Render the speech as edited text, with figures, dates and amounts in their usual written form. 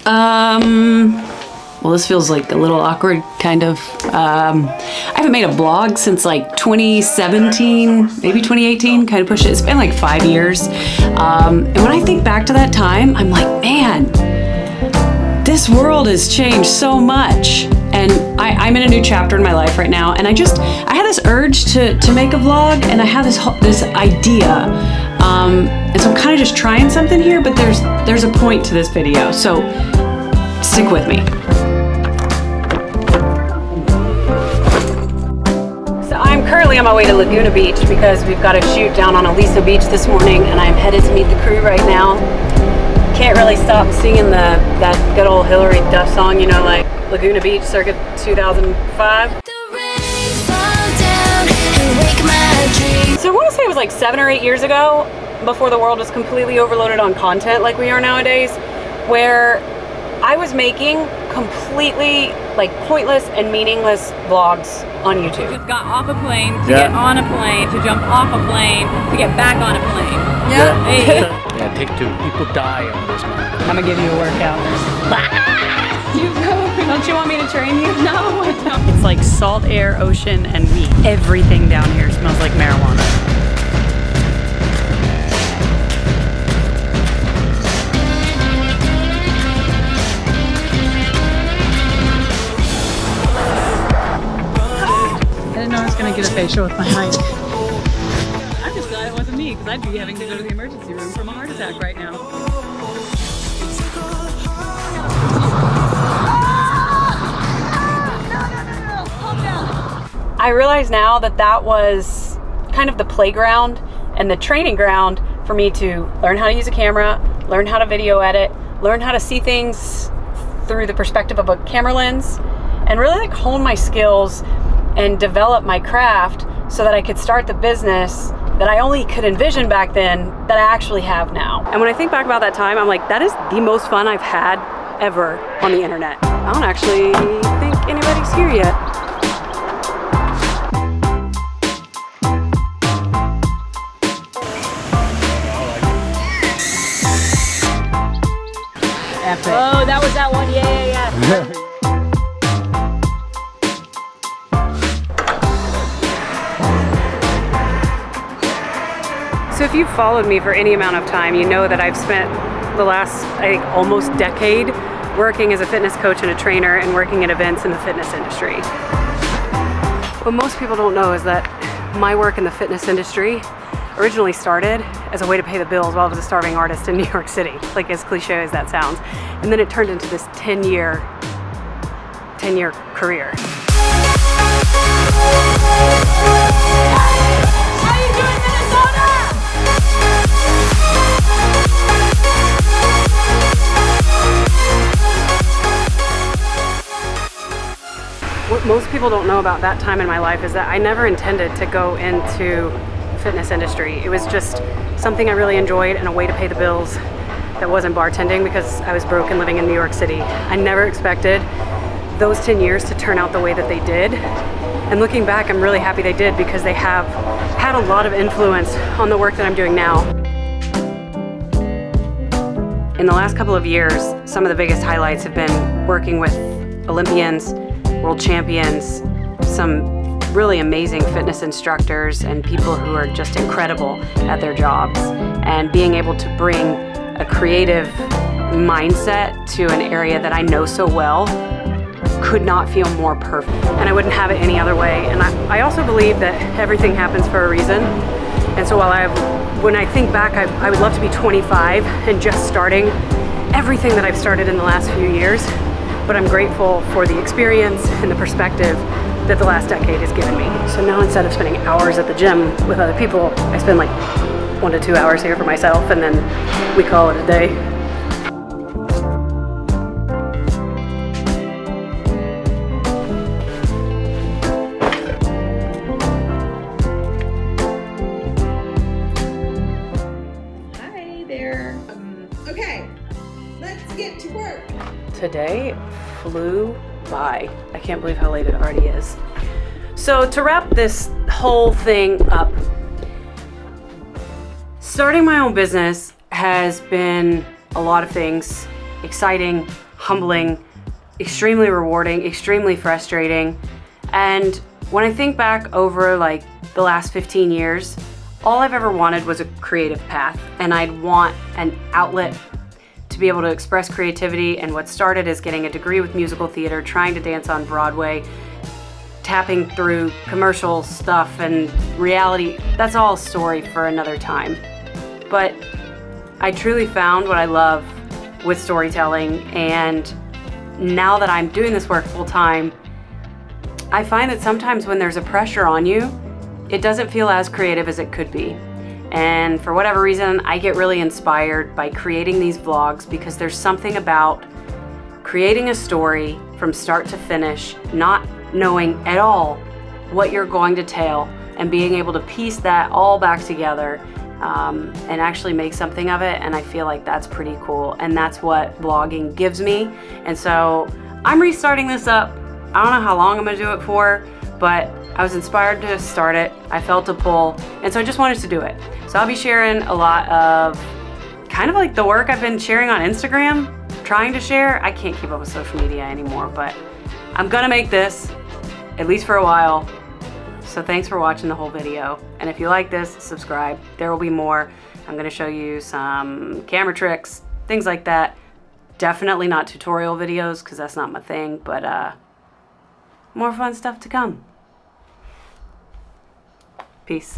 Well, this feels like a little awkward, kind of. I haven't made a blog since like 2017, maybe 2018, kind of push it. It's been like 5 years. And when I think back to that time, I'm like, man, this world has changed so much. And I'm in a new chapter in my life right now. And I had this urge to make a vlog, and I have this idea. And so I'm kind of just trying something here, but there's a point to this video. So stick with me. I'm currently on my way to Laguna Beach because we've got a shoot down on Laguna Beach this morning, and I'm headed to meet the crew right now. Can't really stop singing that good old Hillary Duff song, you know, like Laguna Beach circa 2005. So I want to say it was like 7 or 8 years ago, before the world was completely overloaded on content like we are nowadays, where I was making completely like pointless and meaningless vlogs on YouTube. Just got off a plane to get on a plane to jump off a plane to get back on a plane. Yeah. Hey. Yeah, take two. People die on this one. I'm gonna give you a workout. You go. Don't you want me to train you? No, I don't. It's like salt air, ocean, and meat. Everything down here smells like marijuana. I didn't know I was gonna get a facial with my height. I'm just glad it wasn't me, because I'd be having to go to the emergency room from a heart attack right now. I realize now that that was kind of the playground and the training ground for me to learn how to use a camera, learn how to video edit, learn how to see things through the perspective of a camera lens, and really like hone my skills and develop my craft so that I could start the business that I only could envision back then that I actually have now. And when I think back about that time, I'm like, that is the most fun I've had ever on the internet. I don't actually think anybody's here yet. Epic. Oh, that was that one, yeah. So if you've followed me for any amount of time, you know that I've spent the last, I think, almost decade working as a fitness coach and a trainer and working at events in the fitness industry. What most people don't know is that my work in the fitness industry originally started as a way to pay the bills while I was a starving artist in New York City, like as cliche as that sounds. And then it turned into this 10-year career. How you doing, Minnesota? What most people don't know about that time in my life is that I never intended to go into the fitness industry. It was just something I really enjoyed and a way to pay the bills that wasn't bartending, because I was broke and living in New York City. I never expected those 10 years to turn out the way that they did. And looking back, I'm really happy they did, because they have had a lot of influence on the work that I'm doing now. In the last couple of years, some of the biggest highlights have been working with Olympians, world champions, some really amazing fitness instructors, and people who are just incredible at their jobs. And being able to bring a creative mindset to an area that I know so well could not feel more perfect. And I wouldn't have it any other way. And I also believe that everything happens for a reason. And so when I think back, I would love to be 25 and just starting everything that I've started in the last few years. But I'm grateful for the experience and the perspective that the last decade has given me. So now, instead of spending hours at the gym with other people, I spend like 1 to 2 hours here for myself, and then we call it a day. Hi there. Okay, let's get to work. Today flew by. I can't believe how late it already is. So to wrap this whole thing up, starting my own business has been a lot of things. exciting, humbling, extremely rewarding, extremely frustrating. And when I think back over like the last 15 years, all I've ever wanted was a creative path, and I'd want an outlet to be able to express creativity. And what started as getting a degree with musical theater, trying to dance on Broadway, tapping through commercial stuff and reality, that's all a story for another time. But I truly found what I love with storytelling, and now that I'm doing this work full time, I find that sometimes when there's a pressure on you, it doesn't feel as creative as it could be. And for whatever reason, I get really inspired by creating these vlogs, because there's something about creating a story from start to finish, not knowing at all what you're going to tell, and being able to piece that all back together and actually make something of it. And I feel like that's pretty cool, and that's what vlogging gives me. And so I'm restarting this up. I don't know how long I'm gonna do it for, but I was inspired to start it. I felt a pull, and so I just wanted to do it. So I'll be sharing a lot of kind of like the work I've been sharing on Instagram, trying to share. I can't keep up with social media anymore, but I'm gonna make this, at least for a while. So thanks for watching the whole video. And if you like this, subscribe. There will be more. I'm gonna show you some camera tricks, things like that. Definitely not tutorial videos, because that's not my thing, but more fun stuff to come. Peace.